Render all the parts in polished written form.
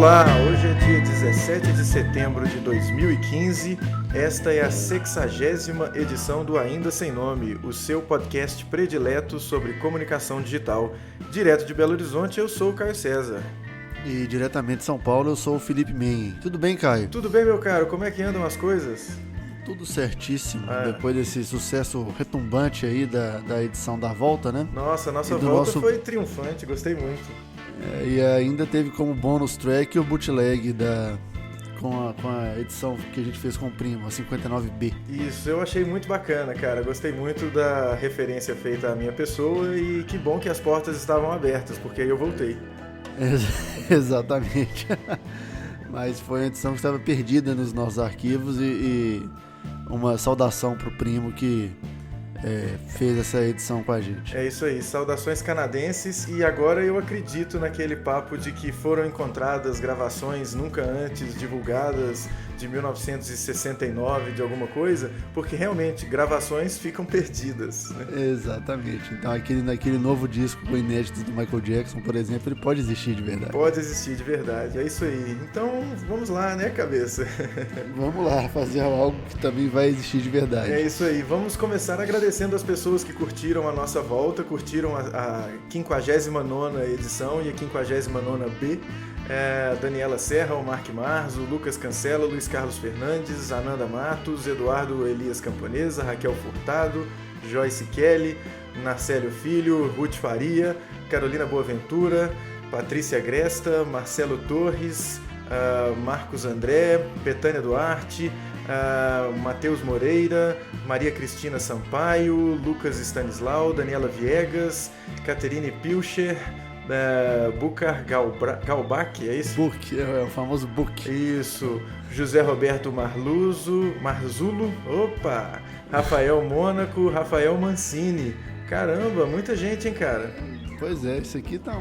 Olá, hoje é dia 17 de setembro de 2015, esta é a 60ª edição do Ainda Sem Nome, o seu podcast predileto sobre comunicação digital. Direto de Belo Horizonte, eu sou o Caio César. E diretamente de São Paulo, eu sou o Felipe Men. Tudo bem, Caio? Tudo bem, meu caro, como é que andam as coisas? Tudo certíssimo, depois desse sucesso retumbante aí da edição da volta, né? Nossa, a nossa volta foi triunfante, gostei muito. E ainda teve como bônus track o bootleg com a edição que a gente fez com o Primo, a 59B. Isso, eu achei muito bacana, cara. Gostei muito da referência feita à minha pessoa e que bom que as portas estavam abertas, porque aí eu voltei. Exatamente. Mas foi uma edição que estava perdida nos nossos arquivos e uma saudação pro Primo que fez essa edição com a gente. É isso aí, saudações canadenses. E agora eu acredito naquele papo de que foram encontradas gravações nunca antes divulgadas de 1969, de alguma coisa, porque realmente gravações ficam perdidas, né? Exatamente. Então naquele novo disco com inéditos do Michael Jackson, por exemplo, ele pode existir de verdade. Pode existir de verdade, é isso aí. Então vamos lá, né, cabeça? Vamos lá, fazer algo que também vai existir de verdade. É isso aí, vamos começar agradecendo as pessoas que curtiram a nossa volta, curtiram a 59ª edição e a 59ª B. Daniela Serra, o Mark Marzo, Lucas Cancela, Luiz Carlos Fernandes, Ananda Matos, Eduardo Elias Camponesa, Raquel Furtado, Joyce Kelly, Narcélio Filho, Ruth Faria, Carolina Boaventura, Patrícia Gresta, Marcelo Torres, Marcos André, Betânia Duarte, Matheus Moreira, Maria Cristina Sampaio, Lucas Stanislau, Daniela Viegas, Caterine Pilcher, Bucar Galbach, é isso? Buc, é o famoso Buc. Isso, José Roberto Marzulo, opa, Rafael Mônaco, Rafael Mancini. Caramba, muita gente, hein, cara? Pois é, isso aqui tá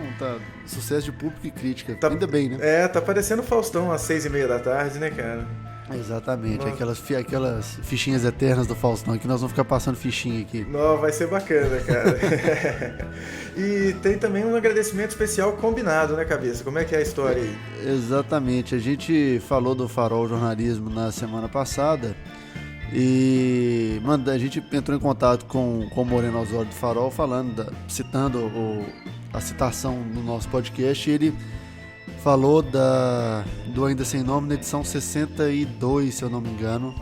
sucesso de público e crítica, ainda bem, né? Tá parecendo Faustão às 6h30 da tarde, né, cara? Exatamente, aquelas fichinhas eternas do Faustão, que nós vamos ficar passando fichinha aqui. Não, vai ser bacana, cara. E tem também um agradecimento especial combinado, né, cabeça? Como é que é a história aí? Exatamente, a gente falou do Farol Jornalismo na semana passada e a gente entrou em contato com o Moreno Osório do Farol, citando a citação no nosso podcast, e ele falou do Ainda Sem Nome na edição 62, se eu não me engano,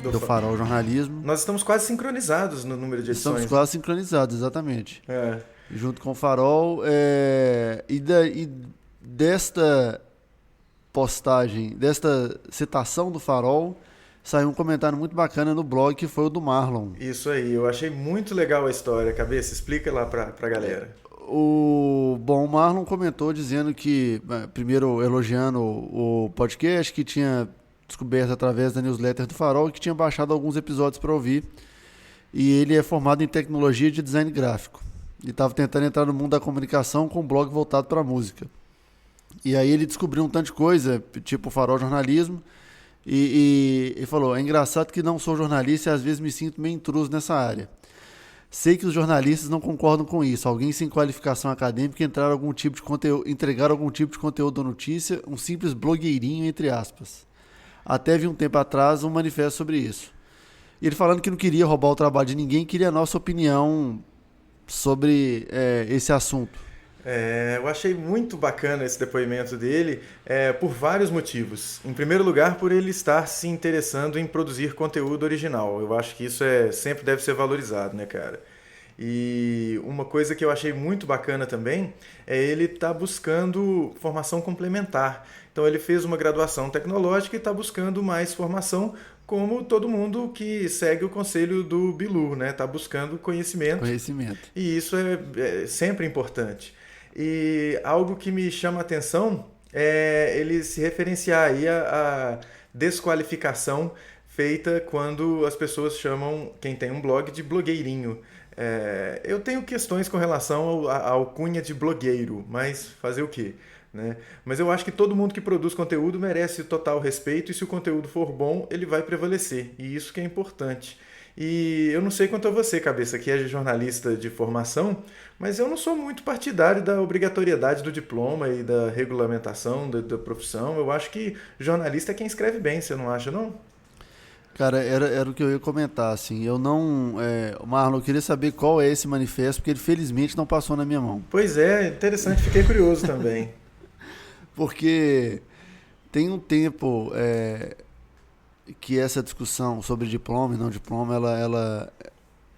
do Farol Jornalismo. Nós estamos quase sincronizados no número de edições. Estamos quase sincronizados, exatamente. Junto com o Farol. E desta postagem, desta citação do Farol, saiu um comentário muito bacana no blog, que foi o do Marlon. Isso aí, eu achei muito legal a história. Cabeça, explica lá pra galera. O Marlon comentou dizendo que, primeiro elogiando o podcast, que tinha descoberto através da newsletter do Farol e que tinha baixado alguns episódios para ouvir. E ele é formado em tecnologia de design gráfico. E estava tentando entrar no mundo da comunicação com um blog voltado para a música. E aí ele descobriu um tanto de coisa, tipo o Farol Jornalismo, e falou: é engraçado que não sou jornalista e às vezes me sinto meio intruso nessa área. Sei que os jornalistas não concordam com isso. Alguém sem qualificação acadêmica entregar algum tipo de conteúdo ou notícia, um simples blogueirinho, entre aspas. Até vi um tempo atrás um manifesto sobre isso. E ele falando que não queria roubar o trabalho de ninguém, queria a nossa opinião sobre esse assunto. Eu achei muito bacana esse depoimento dele, por vários motivos. Em primeiro lugar, por ele estar se interessando em produzir conteúdo original. Eu acho que isso sempre deve ser valorizado, né, cara? E uma coisa que eu achei muito bacana também é ele estar buscando formação complementar. Então ele fez uma graduação tecnológica e está buscando mais formação, como todo mundo que segue o conselho do Bilu, né? Está buscando conhecimento. E isso é sempre importante. E algo que me chama a atenção é ele se referenciar aí à desqualificação feita quando as pessoas chamam quem tem um blog de blogueirinho. Eu tenho questões com relação à alcunha de blogueiro, mas fazer o quê? Né? Mas eu acho que todo mundo que produz conteúdo merece total respeito, e se o conteúdo for bom, ele vai prevalecer, e isso que é importante. E eu não sei quanto a você, cabeça, que é jornalista de formação, mas eu não sou muito partidário da obrigatoriedade do diploma e da regulamentação da profissão. Eu acho que jornalista é quem escreve bem, você não acha, não? Cara, era o que eu ia comentar, assim. Eu não. Marlon, eu queria saber qual é esse manifesto, porque ele felizmente não passou na minha mão. Pois é, interessante, fiquei curioso também. Porque tem um tempo que essa discussão sobre diploma e não diploma,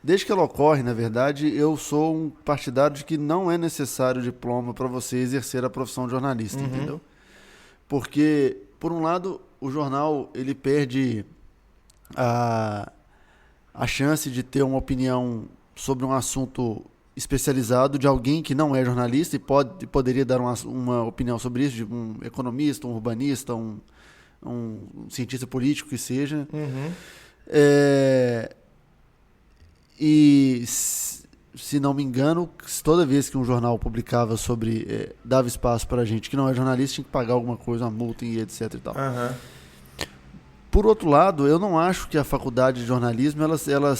desde que ela ocorre, na verdade, eu sou um partidário de que não é necessário diploma para você exercer a profissão de jornalista, entendeu? Porque, por um lado, o jornal ele perde a chance de ter uma opinião sobre um assunto especializado de alguém que não é jornalista e poderia dar uma opinião sobre isso, de um economista, um urbanista, um cientista político que seja. E, se não me engano, toda vez que um jornal publicava dava espaço para gente que não é jornalista, tinha que pagar alguma coisa, uma multa e etc e tal. Por outro lado, eu não acho que a faculdade de jornalismo ela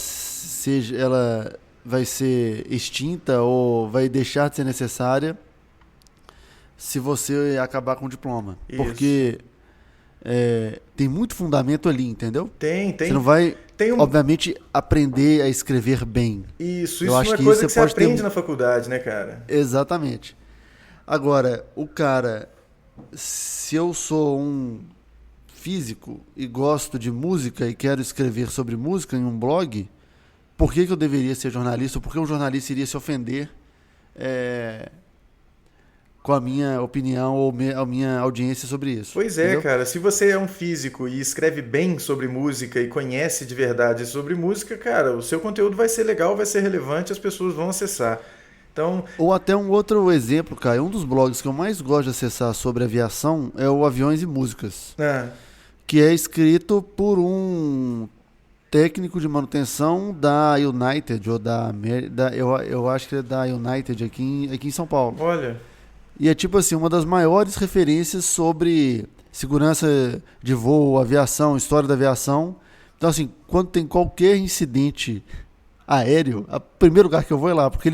vai ser extinta ou vai deixar de ser necessária se você acabar com o diploma. Isso. Porque tem muito fundamento ali, entendeu? Tem. Você não vai, obviamente, aprender a escrever bem. Isso eu não acho é que coisa que você você pode aprende na faculdade, né, cara? Exatamente. Agora, se eu sou um físico e gosto de música e quero escrever sobre música em um blog, por que eu deveria ser jornalista? Por que um jornalista iria se ofender com a minha opinião ou a minha audiência sobre isso? Pois é, entendeu? Cara, se você é um físico e escreve bem sobre música e conhece de verdade sobre música, cara, o seu conteúdo vai ser legal, vai ser relevante, as pessoas vão acessar. Então... Ou até um outro exemplo, cara, um dos blogs que eu mais gosto de acessar sobre aviação é o Aviões e Músicas. Que é escrito por um técnico de manutenção da United, ou eu acho que é da United aqui em São Paulo. Olha. E é tipo assim, uma das maiores referências sobre segurança de voo, aviação, história da aviação. Então assim, quando tem qualquer incidente aéreo, o primeiro lugar que eu vou é lá, porque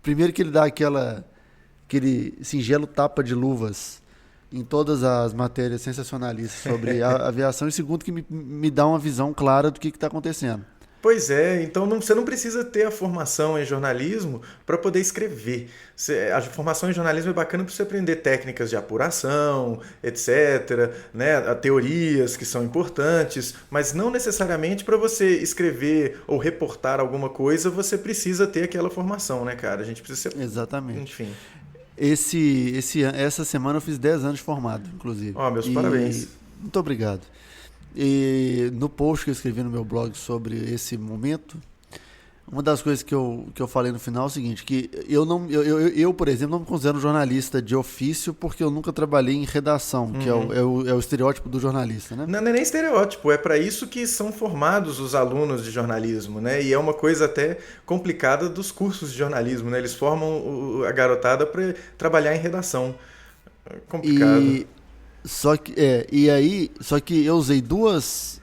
primeiro que ele dá aquele singelo tapa de luvas em todas as matérias sensacionalistas sobre a aviação, e segundo que me dá uma visão clara do que está acontecendo. Pois é, então você não precisa ter a formação em jornalismo para poder escrever. A formação em jornalismo é bacana para você aprender técnicas de apuração, etc., né? Teorias que são importantes, mas não necessariamente para você escrever ou reportar alguma coisa você precisa ter aquela formação, né, cara? A gente precisa ser... Exatamente. Enfim. Essa semana eu fiz 10 anos de formado, inclusive. Meus parabéns. Muito obrigado. E no post que eu escrevi no meu blog sobre esse momento, uma das coisas que eu falei no final é o seguinte, que eu, por exemplo, não me considero jornalista de ofício porque eu nunca trabalhei em redação, que é o estereótipo do jornalista, né? Não é nem estereótipo, é para isso que são formados os alunos de jornalismo, né? E é uma coisa até complicada dos cursos de jornalismo, né? Eles formam a garotada para trabalhar em redação. É complicado. Só que eu usei duas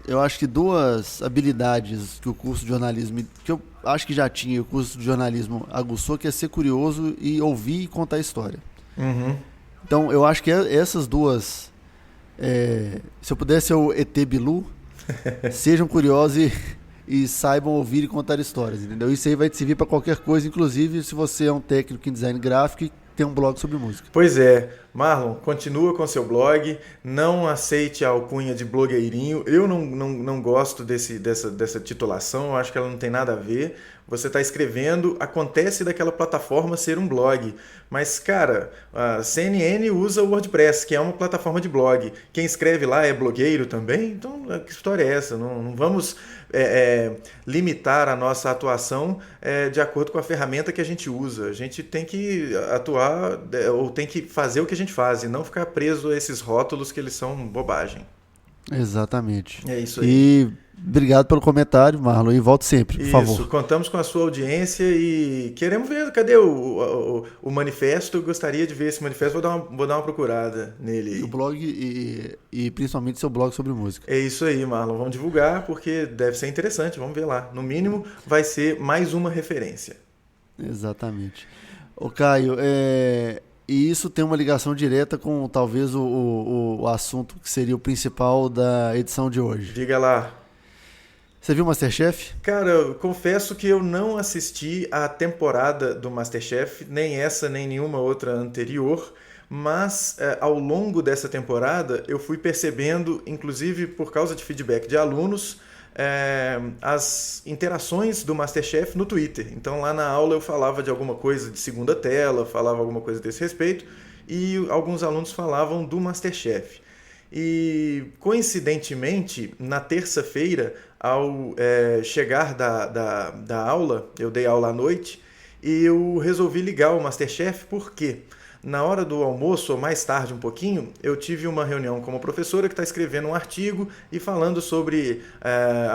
habilidades que o curso de jornalismo, que eu acho que já tinha, o curso de jornalismo aguçou, que é ser curioso e ouvir e contar história. Então, eu acho que essas duas, se eu pudesse ser o ET Bilu, sejam curiosos e saibam ouvir e contar histórias, entendeu? Isso aí vai te servir para qualquer coisa, inclusive se você é um técnico em design gráfico e tem um blog sobre música. Pois é, Marlon, continua com seu blog, não aceite a alcunha de blogueirinho. Eu não gosto dessa titulação, eu acho que ela não tem nada a ver. Você está escrevendo, acontece daquela plataforma ser um blog. Mas, cara, a CNN usa o WordPress, que é uma plataforma de blog. Quem escreve lá é blogueiro também? Então, que história é essa? Não vamos limitar a nossa atuação de acordo com a ferramenta que a gente usa. A gente tem que atuar ou tem que fazer o que a gente faz e não ficar preso a esses rótulos que eles são bobagem. Exatamente. É isso aí. E obrigado pelo comentário, Marlon, e volte sempre, por favor. Isso, contamos com a sua audiência e queremos ver, cadê o manifesto? Eu gostaria de ver esse manifesto, vou dar uma procurada nele. E o blog, e principalmente seu blog sobre música. É isso aí, Marlon, vamos divulgar porque deve ser interessante, vamos ver lá. No mínimo, vai ser mais uma referência. Exatamente. Ô Caio, e isso tem uma ligação direta com talvez o assunto que seria o principal da edição de hoje. Diga lá. Você viu MasterChef? Cara, eu confesso que eu não assisti a temporada do MasterChef, nem essa, nem nenhuma outra anterior, mas ao longo dessa temporada eu fui percebendo, inclusive por causa de feedback de alunos, as interações do MasterChef no Twitter. Então lá na aula eu falava de alguma coisa de segunda tela, falava alguma coisa desse respeito, e alguns alunos falavam do MasterChef. E coincidentemente, na terça-feira, ao chegar da aula, eu dei aula à noite, e eu resolvi ligar o MasterChef porque na hora do almoço, ou mais tarde um pouquinho, eu tive uma reunião com uma professora que está escrevendo um artigo e falando sobre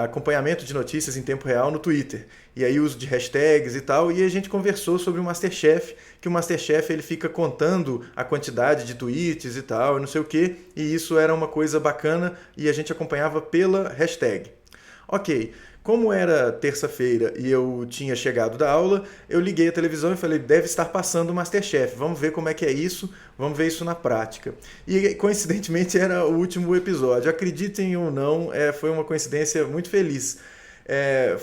acompanhamento de notícias em tempo real no Twitter. E aí uso de hashtags e tal, e a gente conversou sobre o MasterChef, que o MasterChef ele fica contando a quantidade de tweets e tal, e não sei o quê, e isso era uma coisa bacana e a gente acompanhava pela hashtag. Ok, como era terça-feira e eu tinha chegado da aula, eu liguei a televisão e falei, deve estar passando o MasterChef, vamos ver como é que é isso, vamos ver isso na prática. E coincidentemente era o último episódio, acreditem ou não, foi uma coincidência muito feliz.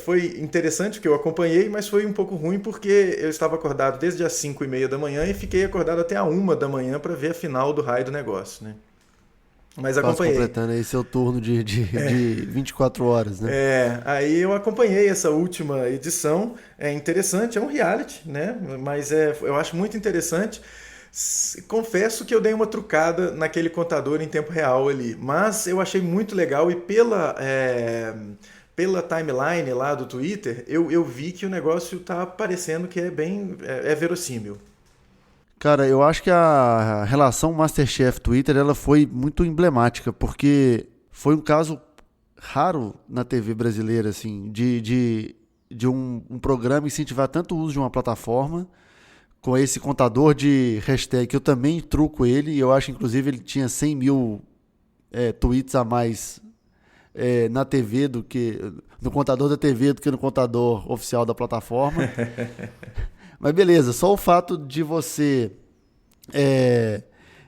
Foi interessante que eu acompanhei, mas foi um pouco ruim porque eu estava acordado desde as 5h30 da manhã e fiquei acordado até a 1 da manhã para ver a final do raio do negócio, né? Mas acompanhei. Completando aí seu turno de 24 horas, né? Aí eu acompanhei essa última edição. É interessante, é um reality, né? Mas eu acho muito interessante. Confesso que eu dei uma trucada naquele contador em tempo real ali, mas eu achei muito legal e pela timeline lá do Twitter, eu vi que o negócio tá parecendo que é bem verossímil. Cara, eu acho que a relação MasterChef-Twitter ela foi muito emblemática, porque foi um caso raro na TV brasileira, assim, de um programa incentivar tanto o uso de uma plataforma, com esse contador de hashtag, que eu também truco ele, e eu acho, inclusive, ele tinha 100 mil tweets a mais na TV no contador da TV do que no contador oficial da plataforma. Mas beleza, só o fato de você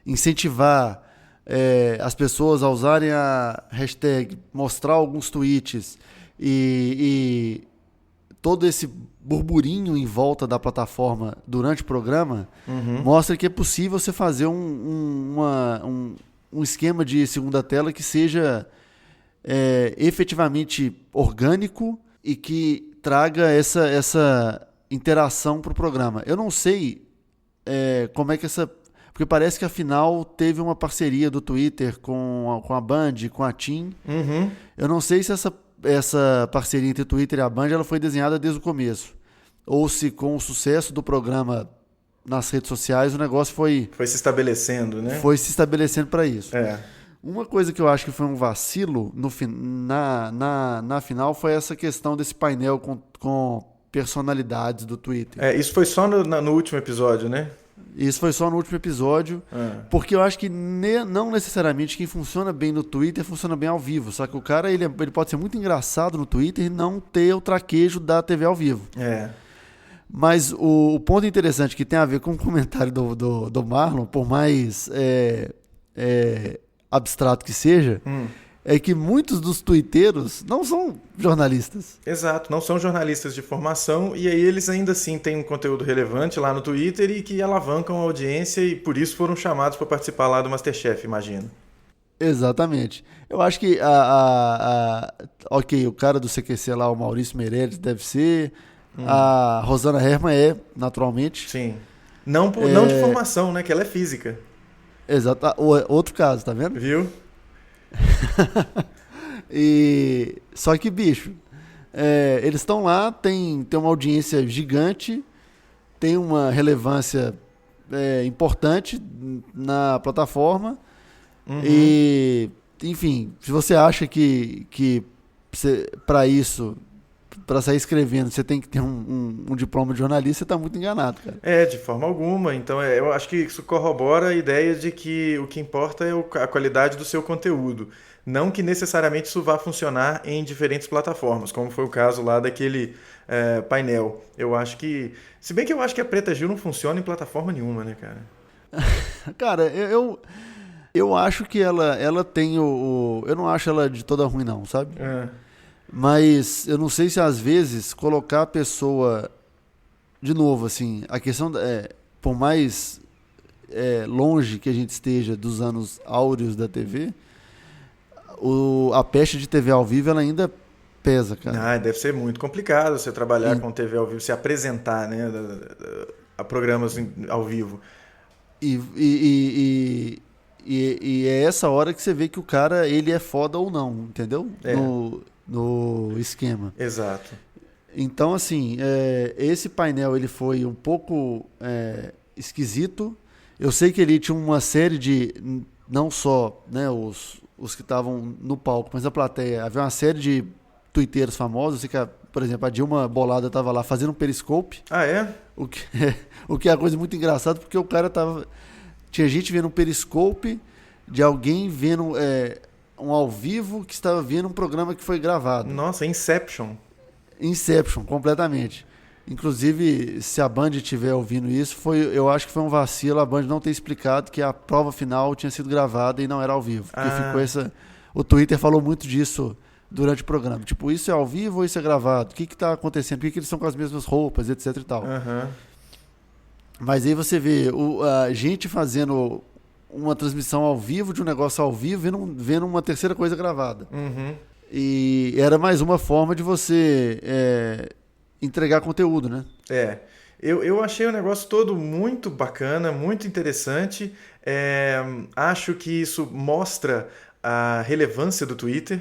incentivar as pessoas a usarem a hashtag, mostrar alguns tweets e todo esse burburinho em volta da plataforma durante o programa mostra que é possível você fazer um esquema de segunda tela que seja efetivamente orgânico e que traga essa interação para o programa. Eu não sei como é que porque parece que a final teve uma parceria do Twitter com a Band, com a TIM. Eu não sei se essa parceria entre o Twitter e a Band ela foi desenhada desde o começo. Ou se com o sucesso do programa nas redes sociais o negócio foi se estabelecendo, né? Foi se estabelecendo para isso. Uma coisa que eu acho que foi um vacilo na final foi essa questão desse painel com personalidades do Twitter. Isso foi só no último episódio, né? Isso foi só no último episódio, porque eu acho que não necessariamente quem funciona bem no Twitter funciona bem ao vivo, só que o cara ele pode ser muito engraçado no Twitter e não ter o traquejo da TV ao vivo. Mas o ponto interessante que tem a ver com o comentário do Marlon, por mais abstrato que seja, é que muitos dos tuiteiros não são jornalistas. Exato, não são jornalistas de formação e aí eles ainda assim têm um conteúdo relevante lá no Twitter e que alavancam a audiência e por isso foram chamados para participar lá do MasterChef, imagino. Exatamente. Eu acho que ok, o cara do CQC lá, o Maurício Meirelles, deve ser. A Rosana Herman naturalmente. Sim. Não de formação, né? Que ela é física. Exato. Outro caso, tá vendo? Viu? Só que, bicho, eles estão lá, tem uma audiência gigante, tem uma relevância importante na plataforma e enfim, se você acha que para isso, para sair escrevendo, você tem que ter um diploma de jornalista, você está muito enganado, cara. De forma alguma. Então, eu acho que isso corrobora a ideia de que o que importa é a qualidade do seu conteúdo. Não que necessariamente isso vá funcionar em diferentes plataformas, como foi o caso lá daquele painel. Eu acho que... Se bem que eu acho que a Preta Gil não funciona em plataforma nenhuma, né, cara? Cara, eu acho que ela tem o... Eu não acho ela de toda ruim, não, sabe? Mas eu não sei se às vezes colocar a pessoa... De novo, assim, a questão... por mais longe que a gente esteja dos anos áureos da TV, a peste de TV ao vivo ela ainda pesa, cara. Deve ser muito complicado você trabalhar com TV ao vivo, se apresentar, né, a programas ao vivo. E é essa hora que você vê que o cara ele é foda ou não, entendeu? No esquema. Exato. Então, assim, esse painel ele foi um pouco esquisito. Eu sei que ele tinha uma série de, não só, né, os que estavam no palco, mas na plateia, havia uma série de tuiteiros famosos. Eu sei que, por exemplo, a Dilma Bolada estava lá fazendo um periscope. Ah, é? O que é uma coisa muito engraçada, porque o cara tava... Tinha gente vendo um periscope de alguém vendo um ao vivo que estava vendo um programa que foi gravado. Nossa, Inception, completamente. Inclusive, se a Band estiver ouvindo isso, eu acho que foi um vacilo a Band não ter explicado que a prova final tinha sido gravada e não era ao vivo. Porque ficou o Twitter falou muito disso durante o programa. Tipo, isso é ao vivo ou isso é gravado? O que está acontecendo? Por que eles estão com as mesmas roupas, etc e tal? Mas aí você vê a gente fazendo uma transmissão ao vivo de um negócio ao vivo, vendo uma terceira coisa gravada. E era mais uma forma de você entregar conteúdo, né? Eu achei o negócio todo muito bacana, muito interessante. Acho que isso mostra a relevância do Twitter.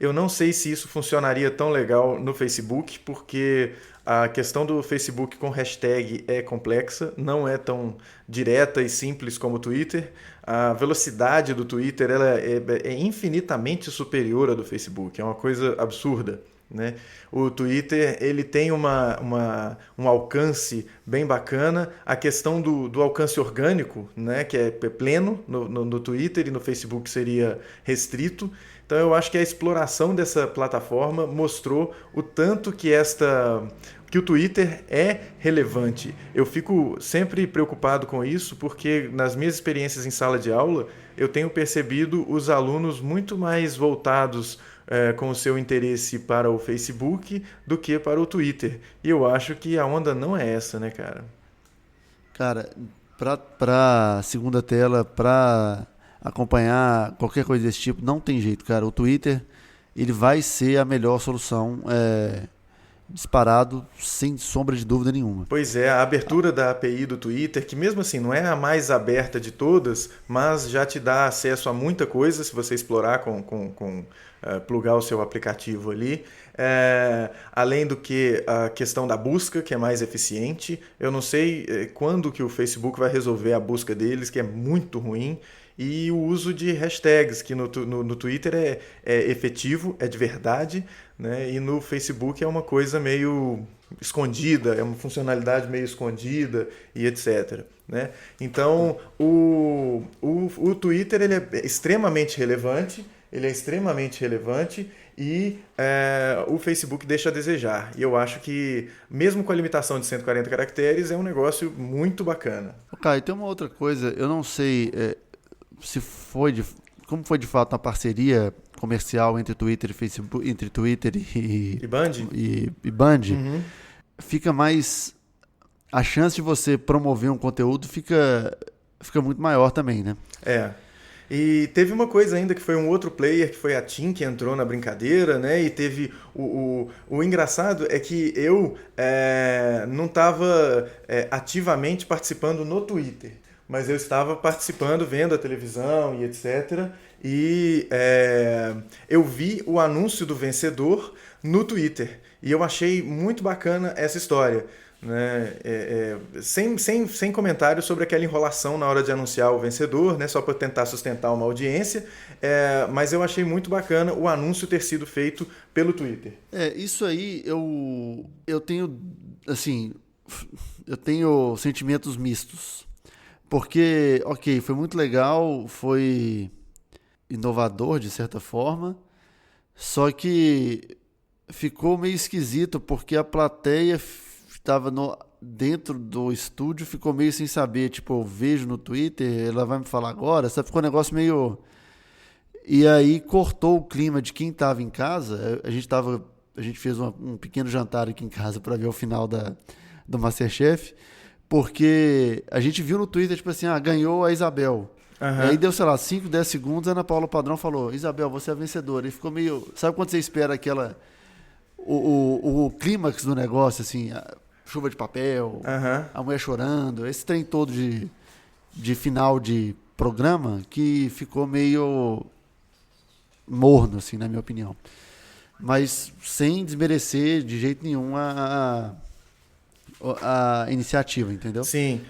Eu não sei se isso funcionaria tão legal no Facebook, porque a questão do Facebook com hashtag é complexa, não é tão direta e simples como o Twitter. A velocidade do Twitter ela é infinitamente superior à do Facebook, é uma coisa absurda, né? O Twitter ele tem um alcance bem bacana. A questão do alcance orgânico, né, que é pleno no Twitter, e no Facebook seria restrito. Então eu acho que a exploração dessa plataforma mostrou o tanto que o Twitter é relevante. Eu fico sempre preocupado com isso, porque nas minhas experiências em sala de aula, eu tenho percebido os alunos muito mais voltados com o seu interesse para o Facebook do que para o Twitter. E eu acho que a onda não é essa, né, cara? Cara, pra segunda tela, pra acompanhar qualquer coisa desse tipo, não tem jeito, cara. O Twitter, ele vai ser a melhor solução, disparado, sem sombra de dúvida nenhuma. Pois é, a abertura da API do Twitter, que mesmo assim não é a mais aberta de todas, mas já te dá acesso a muita coisa se você explorar plugar o seu aplicativo ali. Além do que a questão da busca, que é mais eficiente. Eu não sei quando que o Facebook vai resolver a busca deles, que é muito ruim. E o uso de hashtags, que no Twitter é efetivo, é de verdade, né? E no Facebook é uma coisa meio escondida, é uma funcionalidade meio escondida e etc. Né? Então, o Twitter ele é extremamente relevante, e o Facebook deixa a desejar. E eu acho que, mesmo com a limitação de 140 caracteres, é um negócio muito bacana. Caio, tem uma outra coisa, eu não sei... como foi de fato a parceria comercial entre Twitter e Facebook, entre Twitter e Band, e Band, fica mais a chance de você promover um conteúdo fica muito maior também, né? E teve uma coisa ainda que foi um outro player, que foi a TIM, que entrou na brincadeira, né? E teve o engraçado é que eu não estava ativamente participando no Twitter, mas eu estava participando, vendo a televisão e etc. E eu vi o anúncio do vencedor no Twitter. E eu achei muito bacana essa história. Né? Sem comentários sobre aquela enrolação na hora de anunciar o vencedor, né? Só para tentar sustentar uma audiência, mas eu achei muito bacana o anúncio ter sido feito pelo Twitter. Isso aí eu tenho, assim, eu tenho sentimentos mistos, porque, ok, foi muito legal, foi inovador de certa forma, só que ficou meio esquisito porque a plateia estava dentro do estúdio, ficou meio sem saber, tipo, eu vejo no Twitter, ela vai me falar agora, sabe? Ficou um negócio meio... E aí cortou o clima de quem estava em casa, a gente fez um pequeno jantar aqui em casa para ver o final do MasterChef, porque a gente viu no Twitter, tipo assim, ganhou a Isabel. Uhum. E aí deu, sei lá, 5, 10 segundos, a Ana Paula Padrão falou, Isabel, você é a vencedora. E ficou meio... Sabe quando você espera aquela... O clímax do negócio, assim, a chuva de papel, a mulher chorando, esse trem todo de final de programa que ficou meio morno, assim, na minha opinião. Mas sem desmerecer de jeito nenhum a iniciativa, entendeu? Sim.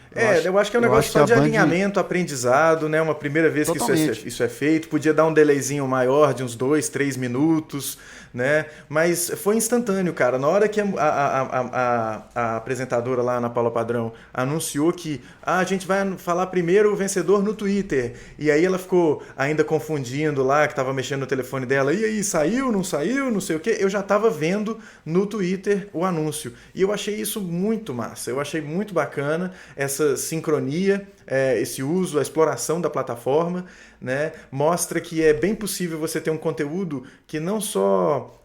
Eu acho que é um negócio só de alinhamento, aprendizado, né? Uma primeira vez Totalmente. que isso é feito. Podia dar um delayzinho maior de uns 2, 3 minutos, né? Mas foi instantâneo, cara. Na hora que a apresentadora lá, Ana Paula Padrão, anunciou que a gente vai falar primeiro o vencedor no Twitter. E aí ela ficou ainda confundindo lá, que tava mexendo no telefone dela. E aí, saiu, não sei o quê. Eu já tava vendo no Twitter o anúncio. E eu achei isso muito massa. Eu achei muito bacana essa sincronia, esse uso, a exploração da plataforma, né? Mostra que é bem possível você ter um conteúdo que não só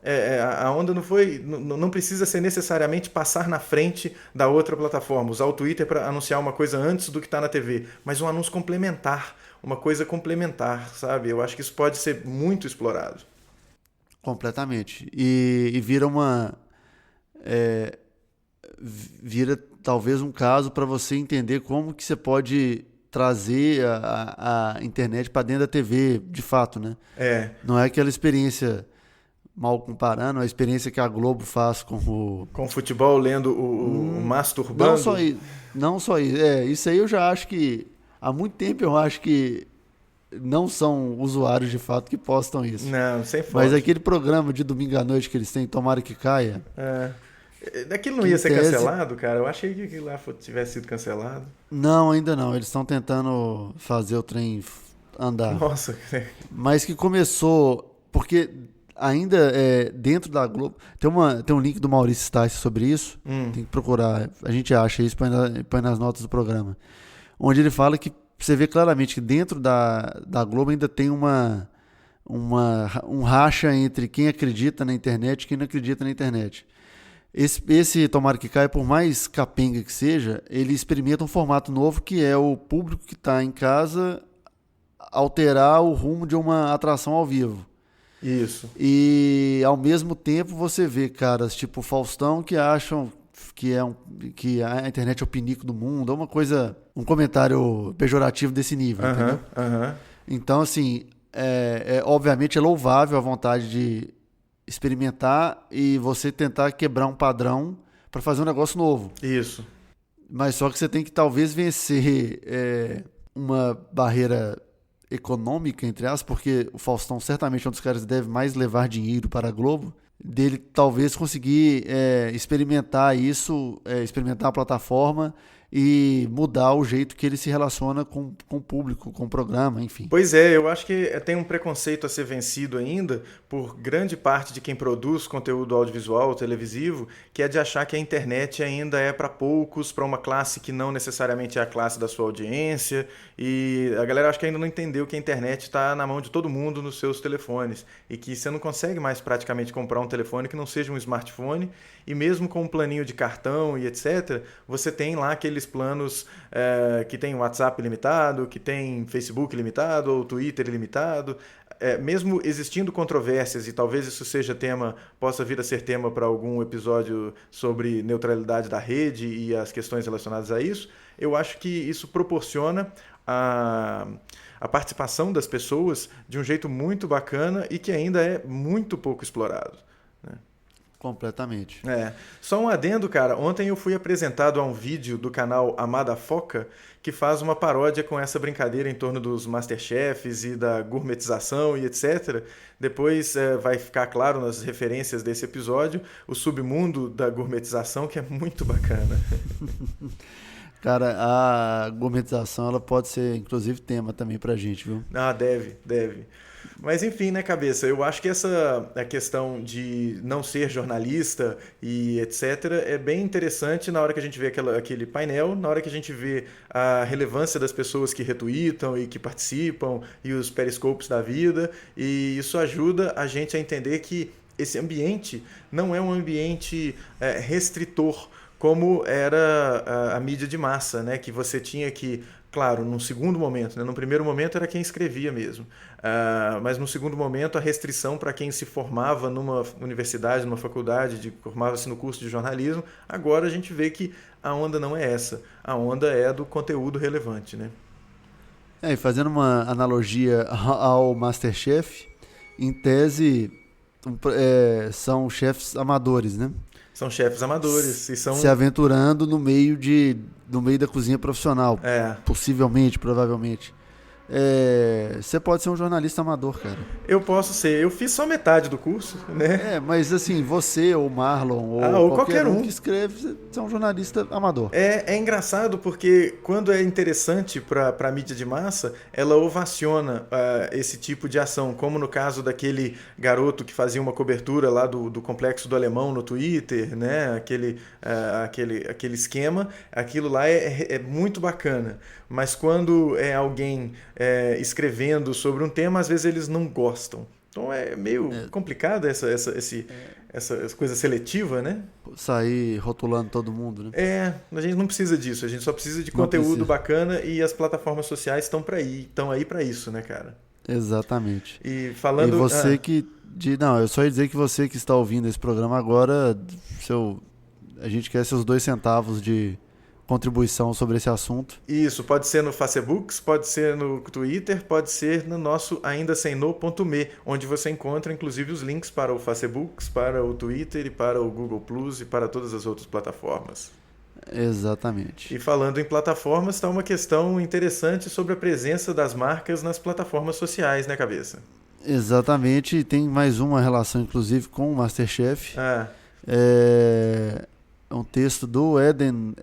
a onda não precisa ser necessariamente passar na frente da outra plataforma, usar o Twitter para anunciar uma coisa antes do que está na TV, mas um anúncio complementar, uma coisa complementar, sabe? Eu acho que isso pode ser muito explorado. Completamente. E vira vira talvez um caso para você entender como que você pode trazer a internet para dentro da TV, de fato, né? Não é aquela experiência, mal comparando, a experiência que a Globo faz com o futebol, lendo o masturbando. Não só isso. Isso aí eu já acho que... Há muito tempo eu acho que não são usuários de fato que postam isso. Não, sem foto. Mas aquele programa de domingo à noite que eles têm, Tomara que Caia... Daquilo não ia ser cancelado, cara? Eu achei que lá tivesse sido cancelado. Não, ainda não. Eles estão tentando fazer o trem andar. Nossa. Mas que começou... Porque ainda dentro da Globo... Tem um link do Maurício Stice sobre isso. Tem que procurar. A gente acha isso, põe nas notas do programa. Onde ele fala que você vê claramente que dentro da Globo ainda tem um racha entre quem acredita na internet e quem não acredita na internet. Esse Tomara que Caia, por mais capenga que seja, ele experimenta um formato novo que é o público que está em casa alterar o rumo de uma atração ao vivo. Isso. E ao mesmo tempo você vê caras tipo Faustão que acham que a internet é o pinico do mundo, é uma coisa, um comentário pejorativo desse nível, entendeu? Então, assim, obviamente é louvável a vontade de experimentar e você tentar quebrar um padrão para fazer um negócio novo. Isso. Mas só que você tem que talvez vencer uma barreira econômica, entre aspas, porque o Faustão certamente é um dos caras que deve mais levar dinheiro para a Globo, dele talvez conseguir experimentar isso, experimentar a plataforma e mudar o jeito que ele se relaciona com o público, com o programa, enfim. Pois é, eu acho que tem um preconceito a ser vencido ainda por grande parte de quem produz conteúdo audiovisual, televisivo, que é de achar que a internet ainda é para poucos, para uma classe que não necessariamente é a classe da sua audiência, e a galera acha que ainda não entendeu que a internet está na mão de todo mundo nos seus telefones, e que você não consegue mais praticamente comprar um telefone que não seja um smartphone, e mesmo com um planinho de cartão e etc., você tem lá aqueles planos que tem WhatsApp limitado, que tem Facebook limitado ou Twitter limitado. Mesmo existindo controvérsias, e talvez isso possa vir a ser tema para algum episódio sobre neutralidade da rede e as questões relacionadas a isso, eu acho que isso proporciona a participação das pessoas de um jeito muito bacana e que ainda é muito pouco explorado, né? Completamente. Só um adendo, cara. Ontem eu fui apresentado a um vídeo do canal Amada Foca que faz uma paródia com essa brincadeira em torno dos Masterchefs e da gourmetização e etc. Depois vai ficar claro nas referências desse episódio o submundo da gourmetização, que é muito bacana. Cara, a gourmetização ela pode ser, inclusive, tema também pra gente, viu? Deve. Mas enfim, né, cabeça? Eu acho que essa a questão de não ser jornalista e etc. é bem interessante na hora que a gente vê aquele painel, na hora que a gente vê a relevância das pessoas que retweetam e que participam e os periscopes da vida. E isso ajuda a gente a entender que esse ambiente não é um ambiente restritor, como era a mídia de massa, né? Que você tinha que, claro, num segundo momento, né? No primeiro momento era quem escrevia mesmo, mas no segundo momento a restrição para quem se formava numa universidade, numa faculdade, formava-se no curso de jornalismo. Agora a gente vê que a onda não é essa, a onda é do conteúdo relevante, né? E fazendo uma analogia ao MasterChef, em tese são chefes amadores, né? São chefes amadores e são... se aventurando no meio da cozinha profissional. Possivelmente, provavelmente. Você pode ser um jornalista amador, cara. Eu posso ser. Eu fiz só metade do curso, né? Mas assim, você ou Marlon ou qualquer um que escreve, você é um jornalista amador. É engraçado porque quando é interessante para a mídia de massa, ela ovaciona esse tipo de ação, como no caso daquele garoto que fazia uma cobertura lá do Complexo do Alemão no Twitter, né? Aquele esquema, aquilo lá é muito bacana. Mas quando é alguém escrevendo sobre um tema, às vezes eles não gostam. Então é meio complicado essa coisa seletiva, né? Sair rotulando todo mundo, né? A gente não precisa disso, a gente só precisa de conteúdo bacana e as plataformas sociais estão aí para isso, né, cara? Exatamente. E falando... E você Não, eu só ia dizer que você que está ouvindo esse programa agora, a gente quer seus 2 centavos de contribuição sobre esse assunto. Isso, pode ser no Facebook, pode ser no Twitter, pode ser no nosso aindasemno.me, onde você encontra inclusive os links para o Facebook, para o Twitter e para o Google Plus e para todas as outras plataformas. Exatamente. E falando em plataformas, está uma questão interessante sobre a presença das marcas nas plataformas sociais, né, cabeça? Exatamente, e tem mais uma relação inclusive com o MasterChef. É um texto do Eden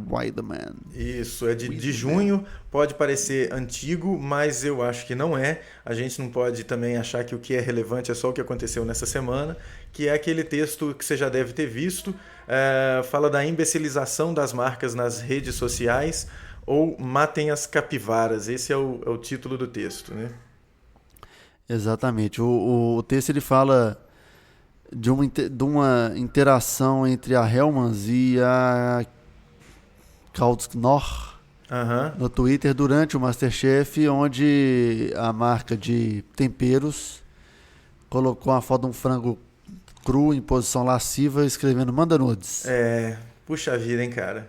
Weideman. Isso, é de junho, pode parecer antigo, mas eu acho que não é. A gente não pode também achar que o que é relevante é só o que aconteceu nessa semana, que é aquele texto que você já deve ter visto, fala da imbecilização das marcas nas redes sociais, ou matem as capivaras. Esse é o título do texto, né? Exatamente. O texto ele fala de uma interação entre a Hellmann's e a Kautzknor no Twitter durante o MasterChef, onde a marca de temperos colocou uma foto de um frango cru em posição lasciva escrevendo "manda nudes". Puxa vida, hein, cara.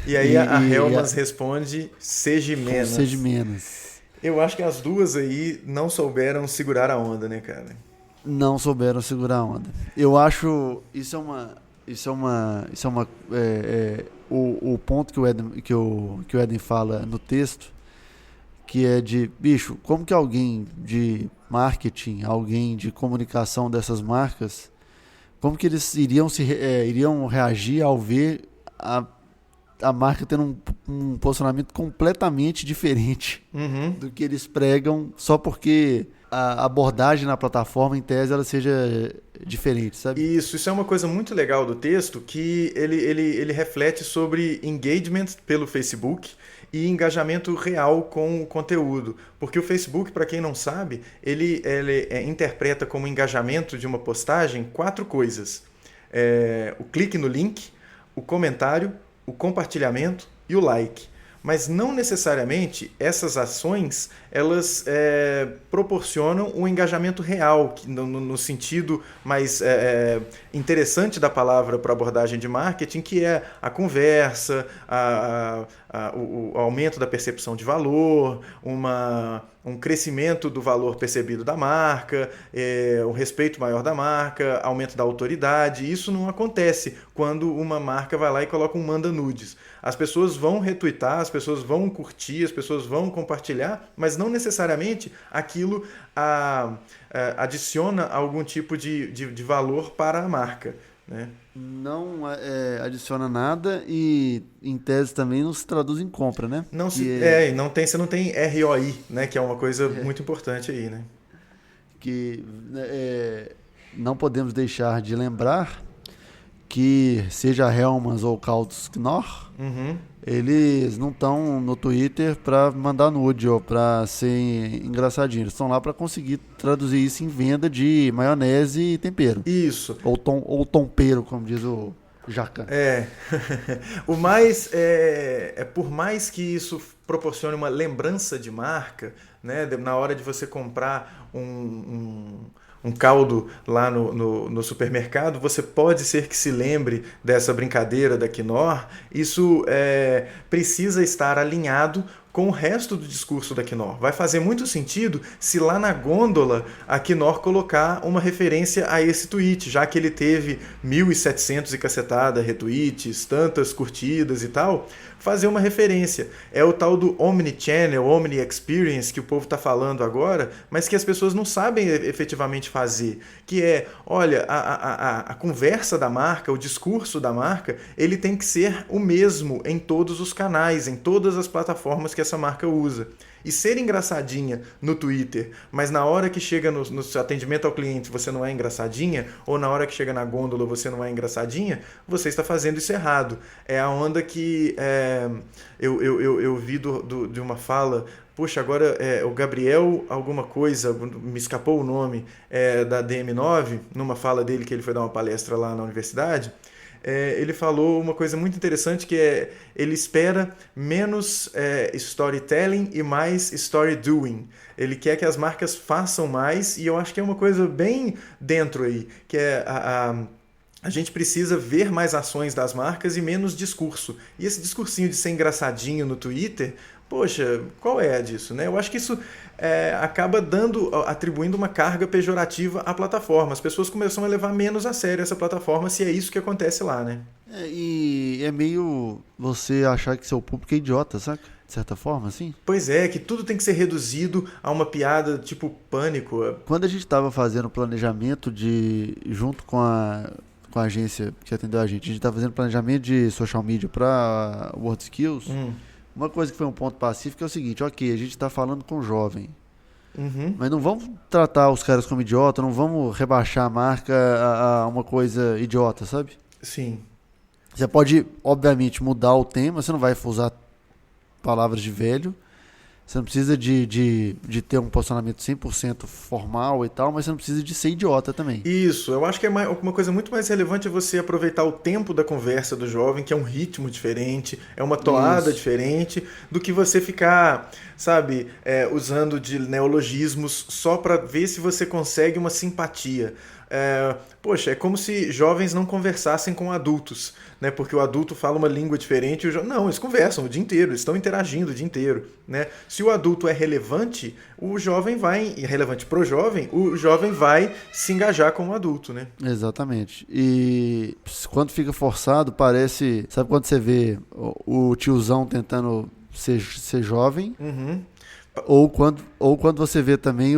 E aí a Hellmann's responde "seja menos". Eu acho que as duas aí não souberam segurar a onda, né, cara? Não souberam segurar a onda. Eu acho o ponto que o Eden fala no texto, que é de, bicho, como que alguém de marketing, alguém de comunicação dessas marcas, como que eles iriam reagir ao ver a marca tendo um posicionamento completamente diferente do que eles pregam, só porque a abordagem na plataforma, em tese, ela seja diferente, sabe? Isso é uma coisa muito legal do texto, que ele reflete sobre engagement pelo Facebook e engajamento real com o conteúdo. Porque o Facebook, para quem não sabe, ele interpreta como engajamento de uma postagem 4 coisas. O clique no link, o comentário, o compartilhamento e o like. Mas não necessariamente essas ações elas proporcionam um engajamento real, no sentido mais interessante da palavra para abordagem de marketing, que é a conversa, o aumento da percepção de valor, um crescimento do valor percebido da marca, um respeito maior da marca, aumento da autoridade. Isso não acontece quando uma marca vai lá e coloca um manda nudes. As pessoas vão retweetar, as pessoas vão curtir, as pessoas vão compartilhar, mas não necessariamente aquilo adiciona algum tipo de valor para a marca, né? Não adiciona nada e, em tese, também não se traduz em compra, né? Você não tem ROI, né? Que é uma coisa muito importante aí, né? Não podemos deixar de lembrar que, seja Hellmann's ou Kautos Knorr, eles não estão no Twitter para mandar nude ou para ser engraçadinho. Eles estão lá para conseguir traduzir isso em venda de maionese e tempero. Isso. Ou tompeiro, como diz o Jacan. Por mais que isso proporcione uma lembrança de marca, né? Na hora de você comprar um caldo lá no supermercado, você pode ser que se lembre dessa brincadeira da Knorr. Isso precisa estar alinhado com o resto do discurso da Knorr. Vai fazer muito sentido se lá na gôndola a Knorr colocar uma referência a esse tweet, já que ele teve 1.700 e cacetada retweets, tantas curtidas e tal, fazer uma referência. É o tal do Omnichannel, Omni Experience que o povo está falando agora, mas que as pessoas não sabem efetivamente fazer. Que é, olha, a conversa da marca, o discurso da marca, ele tem que ser o mesmo em todos os canais, em todas as plataformas que essa marca usa. E ser engraçadinha no Twitter, mas na hora que chega no atendimento ao cliente você não é engraçadinha, ou na hora que chega na gôndola você não é engraçadinha, você está fazendo isso errado. É a onda que eu vi de uma fala. Puxa, agora o Gabriel alguma coisa, me escapou o nome, da DM9, numa fala dele que ele foi dar uma palestra lá na universidade. Ele falou uma coisa muito interessante, que ele espera menos storytelling e mais story doing. Ele quer que as marcas façam mais, e eu acho que é uma coisa bem dentro aí, que a gente precisa ver mais ações das marcas e menos discurso. E esse discursinho de ser engraçadinho no Twitter, poxa, qual é disso, né? Eu acho que isso acaba atribuindo uma carga pejorativa à plataforma. As pessoas começam a levar menos a sério essa plataforma, se é isso que acontece lá, né? E é meio você achar que seu público é idiota, saca? De certa forma, assim. Pois é, que tudo tem que ser reduzido a uma piada tipo Pânico. Quando a gente estava fazendo planejamento junto com a agência que atendeu a gente estava fazendo planejamento de social media para WorldSkills. Uma coisa que foi um ponto pacífico é o seguinte: ok, a gente está falando com jovem, mas não vamos tratar os caras como idiota, não vamos rebaixar a marca a uma coisa idiota, sabe? Sim. Você pode, obviamente, mudar o tema, você não vai usar palavras de velho, você não precisa de ter um posicionamento 100% formal e tal, mas você não precisa de ser idiota também. Isso, eu acho que uma coisa muito mais relevante é você aproveitar o tempo da conversa do jovem, que é um ritmo diferente, é uma toada diferente, do que você ficar, sabe, usando de neologismos só para ver se você consegue uma simpatia. Poxa, é como se jovens não conversassem com adultos, né? Porque o adulto fala uma língua diferente e não, eles conversam o dia inteiro, eles estão interagindo o dia inteiro, né? Se o adulto é relevante, o jovem relevante pro jovem, o jovem vai se engajar com o adulto, né? Exatamente. E quando fica forçado, parece... Sabe quando você vê o tiozão tentando ser jovem? Ou quando você vê também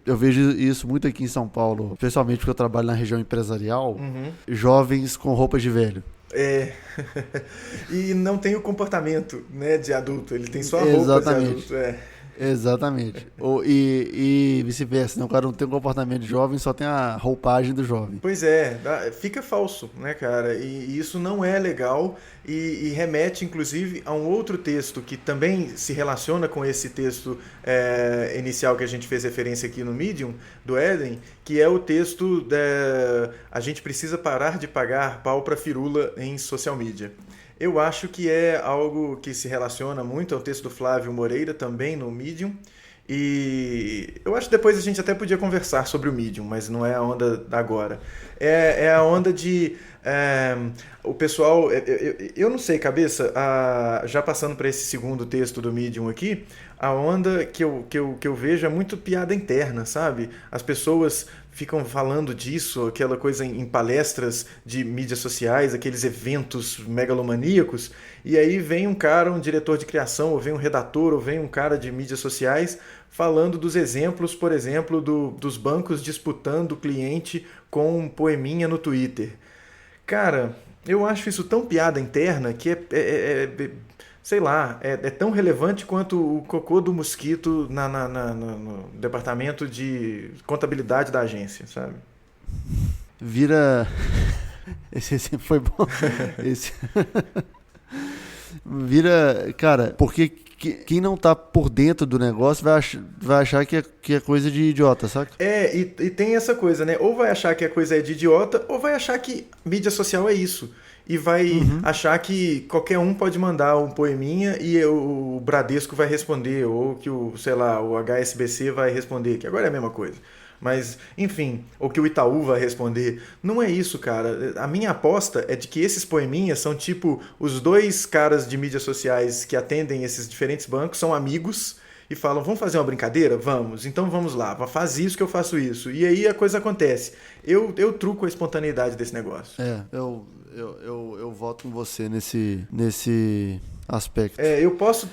eu vejo isso muito aqui em São Paulo, especialmente porque eu trabalho na região empresarial, jovens com roupas de velho. E não tem o comportamento, né, de adulto, ele tem só a roupa de adulto. Exatamente. E vice-versa, né? O cara não tem um comportamento de jovem, só tem a roupagem do jovem. Pois é, fica falso, né, cara? E isso não é legal e remete, inclusive, a um outro texto que também se relaciona com esse texto inicial que a gente fez referência aqui no Medium, do Éden, que é o texto A gente precisa parar de pagar pau pra firula em social media. Eu acho que é algo que se relaciona muito ao texto do Flávio Moreira, também no Medium, E eu acho que depois a gente até podia conversar sobre o Medium, mas não é a onda agora. É a onda de... o pessoal... Eu não sei, cabeça, já passando para esse segundo texto do Medium aqui, a onda que eu vejo é muito piada interna, sabe? As pessoas ficam falando disso, aquela coisa em palestras de mídias sociais, aqueles eventos megalomaníacos, e aí vem um cara, um diretor de criação, ou vem um redator, ou vem um cara de mídias sociais falando dos exemplos, por exemplo, dos bancos disputando o cliente com um poeminha no Twitter. Cara, eu acho isso tão piada interna que sei lá, é tão relevante quanto o cocô do mosquito no departamento de contabilidade da agência, sabe? Vira... Esse sempre foi bom. Esse... Vira... Cara, porque quem não tá por dentro do negócio vai achar que é coisa de idiota, saca? E tem essa coisa, né? Ou vai achar que a coisa é de idiota, ou vai achar que mídia social é isso. E vai achar que qualquer um pode mandar um poeminha e o Bradesco vai responder, ou que o HSBC vai responder, que agora é a mesma coisa. Mas, enfim, ou que o Itaú vai responder. Não é isso, cara. A minha aposta é de que esses poeminhas são tipo os dois caras de mídias sociais que atendem esses diferentes bancos, são amigos e falam, vamos fazer uma brincadeira? Vamos, então vamos lá, faz isso que eu faço isso. E aí a coisa acontece. Eu truco a espontaneidade desse negócio. Eu voto com você nesse aspecto. Eu posso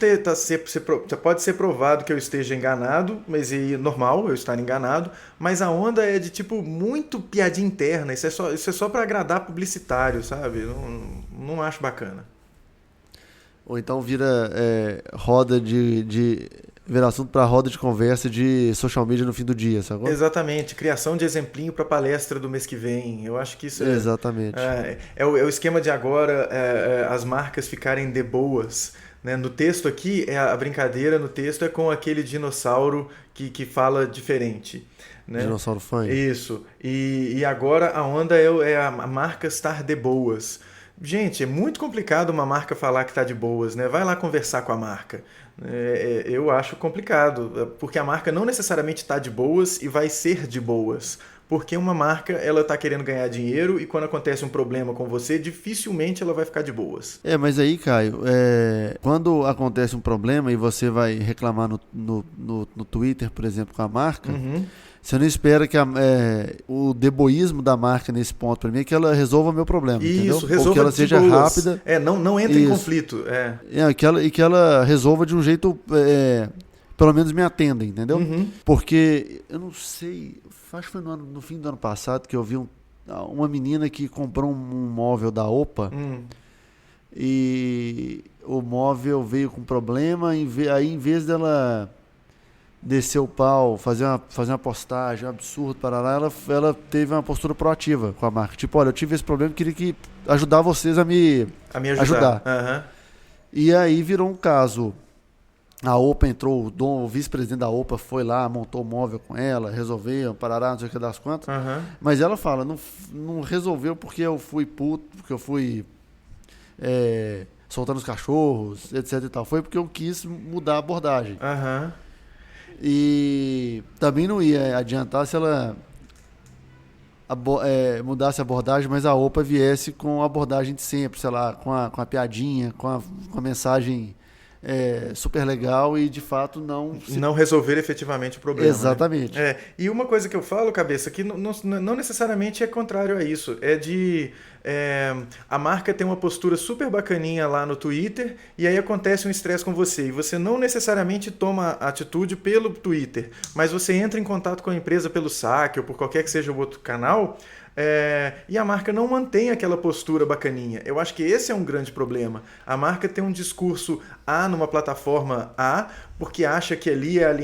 pode ser provado que eu esteja enganado, mas é normal eu estar enganado, mas a onda é de tipo muito piadinha interna, isso é só para agradar publicitário, sabe? Não acho bacana. Ou então vira roda vira assunto para roda de conversa de social media no fim do dia, sacou? Exatamente, criação de exemplinho para palestra do mês que vem. Eu acho que isso Exatamente. É o esquema de agora, as marcas ficarem de boas. Né? No texto aqui, a brincadeira no texto é com aquele dinossauro que fala diferente. Né? Dinossauro fã. Isso. E agora a onda é a marca estar de boas. Gente, é muito complicado uma marca falar que está de boas, né? Vai lá conversar com a marca. Eu acho complicado, porque a marca não necessariamente está de boas e vai ser de boas. Porque uma marca, ela está querendo ganhar dinheiro e quando acontece um problema com você, dificilmente ela vai ficar de boas. Mas aí, Caio, quando acontece um problema e você vai reclamar no Twitter, por exemplo, com a marca... Você não espera que o deboísmo da marca nesse ponto para mim é que ela resolva o meu problema, entendeu? Resolva ou que ela seja rápida. Não entra em conflito. Que ela resolva de um jeito, pelo menos me atenda, entendeu? Porque, eu não sei, acho que foi no fim do ano passado que eu vi uma menina que comprou um móvel da Opa e o móvel veio com problema, aí em vez dela... descer o pau, fazer uma postagem, um absurdo, para lá, ela teve uma postura proativa com a marca. Tipo, olha, eu tive esse problema, queria ajudar vocês a me ajudar. E aí virou um caso. A Opa entrou, o vice-presidente da Opa foi lá, montou o móvel com ela, resolveu, parará, não sei o que das quantas. Mas ela fala, não resolveu porque eu fui puto, porque eu fui soltando os cachorros, etc e tal. Foi porque eu quis mudar a abordagem. E também não ia adiantar se ela mudasse a abordagem, mas a Opa viesse com a abordagem de sempre, sei lá, com a piadinha, com a mensagem super legal e de fato não resolver efetivamente o problema. Exatamente. Né? E uma coisa que eu falo, cabeça, que não necessariamente é contrário a isso, a marca tem uma postura super bacaninha lá no Twitter e aí acontece um estresse com você e você não necessariamente toma atitude pelo Twitter, mas você entra em contato com a empresa pelo saque ou por qualquer que seja o outro canal e a marca não mantém aquela postura bacaninha. Eu acho que esse é um grande problema. A marca tem um discurso A numa plataforma A, porque acha que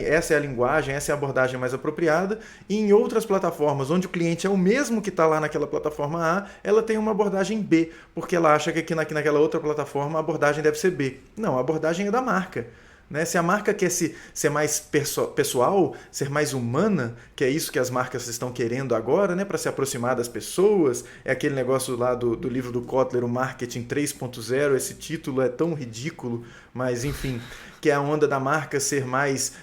essa é a linguagem, essa é a abordagem mais apropriada, e em outras plataformas, onde o cliente é o mesmo que está lá naquela plataforma A, ela tem uma abordagem B, porque ela acha que aqui naquela outra plataforma a abordagem deve ser B. Não, a abordagem é da marca. Né? Se a marca quer ser mais pessoal, ser mais humana, que é isso que as marcas estão querendo agora, né? Para se aproximar das pessoas, é aquele negócio lá do livro do Kotler, o Marketing 3.0, esse título é tão ridículo, mas enfim, que é a onda da marca ser mais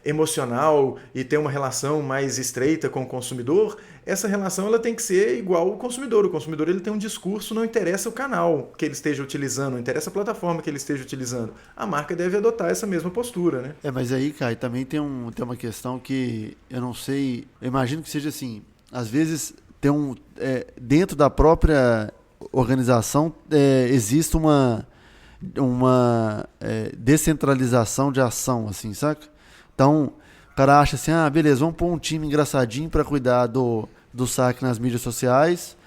emocional e ter uma relação mais estreita com o consumidor. Essa relação ela tem que ser igual ao consumidor. O consumidor ele tem um discurso, não interessa o canal que ele esteja utilizando, não interessa a plataforma que ele esteja utilizando. A marca deve adotar essa mesma postura, né? Mas aí, Caio, também tem uma questão que eu não sei, eu imagino que seja assim, às vezes tem dentro da própria organização existe uma descentralização de ação, assim, saca? Então, o cara acha assim, beleza, vamos pôr um time engraçadinho para cuidar do saque nas mídias sociais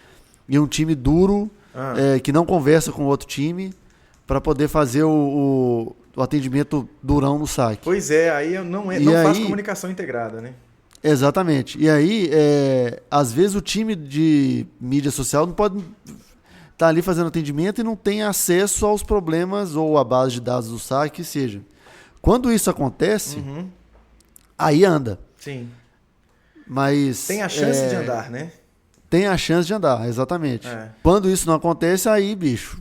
e um time duro que não conversa com o outro time para poder fazer o atendimento durão no saque. Pois é, aí não faz comunicação integrada, né? Exatamente. E aí, às vezes o time de mídia social não pode estar ali fazendo atendimento e não tem acesso aos problemas ou à base de dados do saque, que seja. Quando isso acontece, aí anda. Sim. Mas tem a chance de andar, né? Tem a chance de andar, exatamente. Quando isso não acontece, aí, bicho,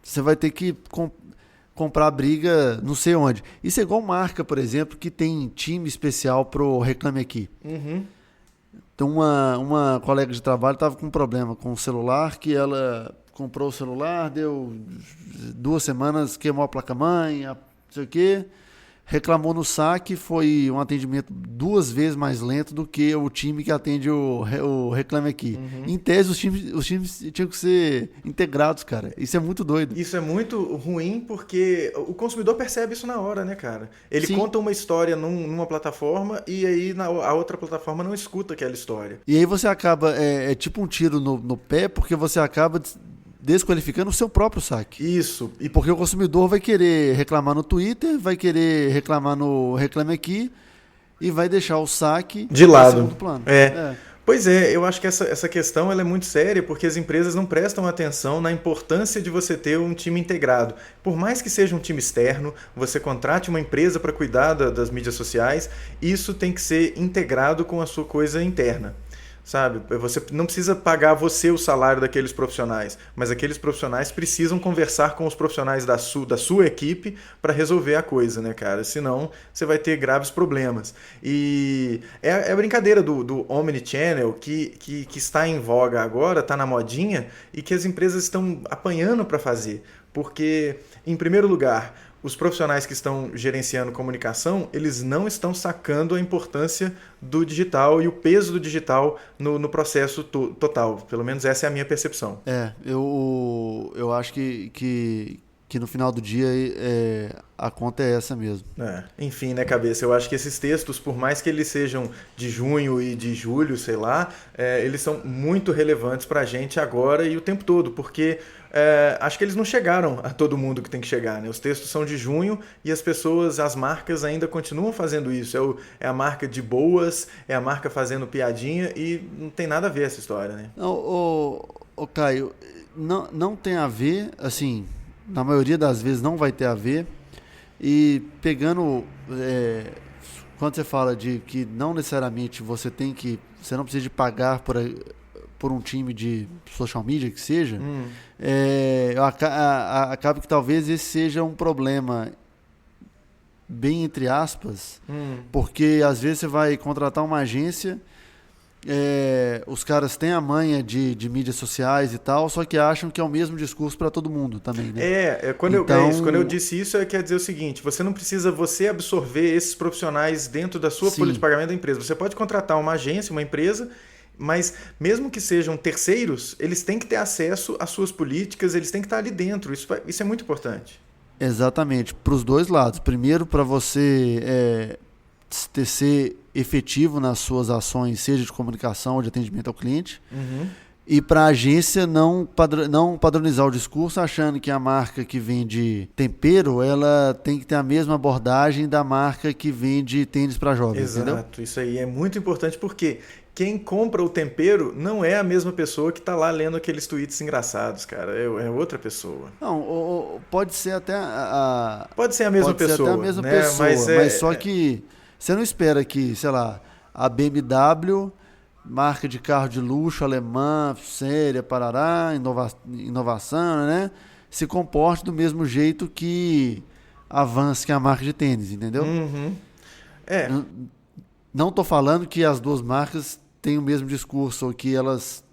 você vai ter que comprar briga não sei onde. Isso é igual marca, por exemplo, que tem time especial pro Reclame Aqui. Então, uma colega de trabalho estava com um problema com o celular, que ela comprou o celular, deu 2 semanas, queimou a placa-mãe, não sei o quê. Reclamou no saque, foi um atendimento 2 vezes mais lento do que o time que atende o Reclame Aqui. Em tese, os times tinham que ser integrados, cara. Isso é muito doido. Isso é muito ruim porque o consumidor percebe isso na hora, né, cara? Ele conta uma história numa plataforma e aí a outra plataforma não escuta aquela história. E aí você acaba, tipo um tiro no pé, porque você acaba desqualificando o seu próprio saque. Isso. E porque o consumidor vai querer reclamar no Twitter, vai querer reclamar no Reclame Aqui e vai deixar o saque de lado. Segundo plano. Pois é, eu acho que essa questão ela é muito séria porque as empresas não prestam atenção na importância de você ter um time integrado. Por mais que seja um time externo, você contrate uma empresa para cuidar das mídias sociais, isso tem que ser integrado com a sua coisa interna. Sabe? Você não precisa pagar o salário daqueles profissionais, mas aqueles profissionais precisam conversar com os profissionais da sua equipe para resolver a coisa, né, cara? Senão você vai ter graves problemas. E é a brincadeira do Omnichannel que está em voga agora, está na modinha e que as empresas estão apanhando para fazer. Porque, em primeiro lugar, os profissionais que estão gerenciando comunicação, eles não estão sacando a importância do digital e o peso do digital no processo total. Pelo menos essa é a minha percepção. Eu acho que no final do dia a conta é essa mesmo. Enfim, né, cabeça? Eu acho que esses textos, por mais que eles sejam de junho e de julho, sei lá, eles são muito relevantes para a gente agora e o tempo todo, porque acho que eles não chegaram a todo mundo que tem que chegar, né? Os textos são de junho e as marcas ainda continuam fazendo isso. É a marca de boas, é a marca fazendo piadinha e não tem nada a ver essa história, né? Caio, não tem a ver, assim, na maioria das vezes não vai ter a ver. E pegando, quando você fala de que não necessariamente você não precisa de pagar por um time de social media que seja, acaba que talvez esse seja um problema bem entre aspas, porque às vezes você vai contratar uma agência, os caras têm a manha de mídias sociais e tal, só que acham que é o mesmo discurso para todo mundo também, né? Quando eu disse isso, quer dizer o seguinte, você não precisa absorver esses profissionais dentro da sua folha de pagamento da empresa. Você pode contratar uma agência, uma empresa, mas mesmo que sejam terceiros, eles têm que ter acesso às suas políticas, eles têm que estar ali dentro. Isso é muito importante. Exatamente, para os dois lados. Primeiro, para você ser efetivo nas suas ações, seja de comunicação ou de atendimento ao cliente, e para a agência não padronizar o discurso achando que a marca que vende tempero, ela tem que ter a mesma abordagem da marca que vende tênis para jovens. Exato, entendeu? Isso aí é muito importante porque quem compra o tempero não é a mesma pessoa que está lá lendo aqueles tweets engraçados, cara. É outra pessoa. Não, pode ser até pode ser a mesma pessoa. Ser até a mesma pessoa, mas só que você não espera que, sei lá, a BMW, marca de carro de luxo alemã, séria, parará, inovação, né? Se comporte do mesmo jeito que a Vans, que é a marca de tênis, entendeu? Uhum. Não estou falando que as duas marcas têm o mesmo discurso ou que elas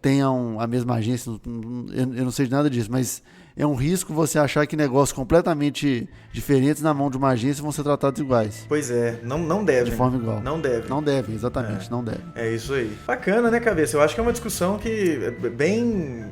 tenham a mesma agência, eu não sei de nada disso, mas é um risco você achar que negócios completamente diferentes na mão de uma agência vão ser tratados iguais. Pois é, não devem. De forma igual. Não devem. Não devem, exatamente, não devem. É isso aí. Bacana, né, Cabeça? Eu acho que é uma discussão que bem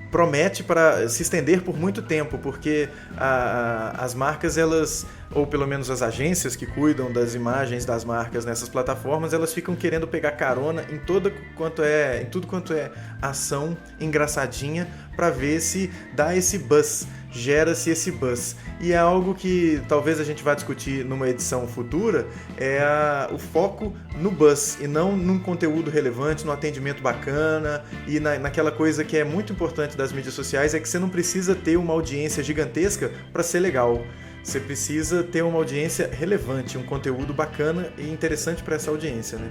promete para se estender por muito tempo, porque as marcas, elas, ou pelo menos as agências que cuidam das imagens das marcas nessas plataformas, elas ficam querendo pegar carona em tudo quanto é ação engraçadinha para ver se dá esse buzz, gera-se esse buzz. E é algo que talvez a gente vá discutir numa edição futura, o foco no buzz e não num conteúdo relevante, no atendimento bacana e naquela coisa que é muito importante das mídias sociais, é que você não precisa ter uma audiência gigantesca para ser legal. Você precisa ter uma audiência relevante, um conteúdo bacana e interessante para essa audiência, né?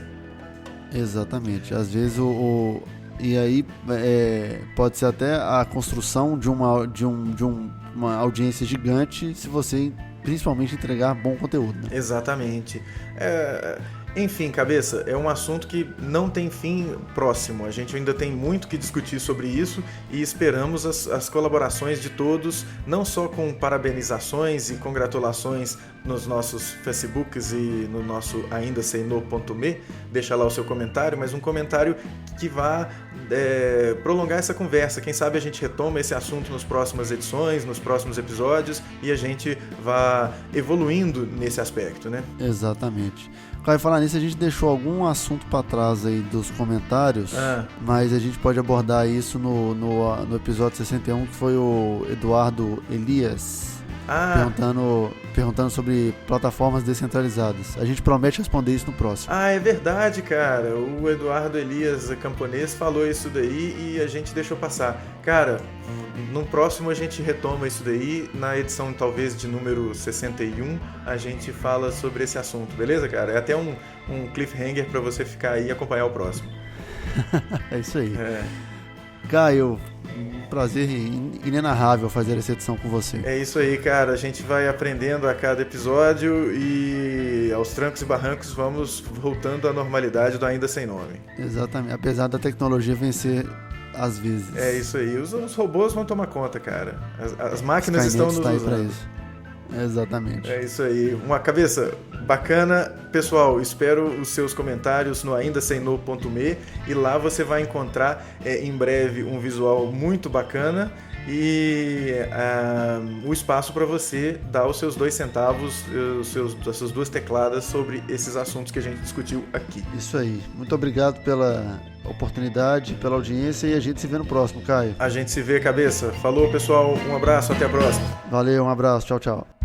Exatamente. Às vezes e aí pode ser até a construção de uma audiência gigante se você principalmente entregar bom conteúdo, né? Exatamente. Enfim, Cabeça, é um assunto que não tem fim próximo. A gente ainda tem muito que discutir sobre isso e esperamos as colaborações de todos, não só com parabenizações e congratulações nos nossos Facebooks e no nosso aindaseino.me, deixa lá o seu comentário, mas um comentário que vá prolongar essa conversa. Quem sabe a gente retoma esse assunto nas próximas edições, nos próximos episódios e a gente vá evoluindo nesse aspecto, né? Exatamente. Caio, falar nisso, a gente deixou algum assunto para trás aí dos comentários, mas a gente pode abordar isso no episódio 61, que foi o Eduardo Elias perguntando sobre plataformas descentralizadas. A gente promete responder isso no próximo. É verdade, cara. O Eduardo Elias Camponês falou isso daí e a gente deixou passar. Cara, no próximo a gente retoma isso daí. Na edição talvez de número 61 a gente fala sobre esse assunto, beleza, cara? É até um cliffhanger para você ficar aí e acompanhar o próximo. É isso aí. Caio, um prazer inenarrável fazer essa edição com você. É isso aí, cara. A gente vai aprendendo a cada episódio e aos trancos e barrancos vamos voltando à normalidade do Ainda Sem Nome. Exatamente. Apesar da tecnologia vencer às vezes. É isso aí. Os robôs vão tomar conta, cara. As máquinas estão nos usando. Pra isso. Exatamente. É isso aí. Uma cabeça bacana. Pessoal, espero os seus comentários no aindasemno.me e lá você vai encontrar em breve um visual muito bacana e o espaço para você dar os seus 2 centavos, as suas 2 tecladas sobre esses assuntos que a gente discutiu aqui. Isso aí. Muito obrigado pela oportunidade, pela audiência e a gente se vê no próximo, Caio. A gente se vê, cabeça. Falou, pessoal. Um abraço. Até a próxima. Valeu, um abraço. Tchau, tchau.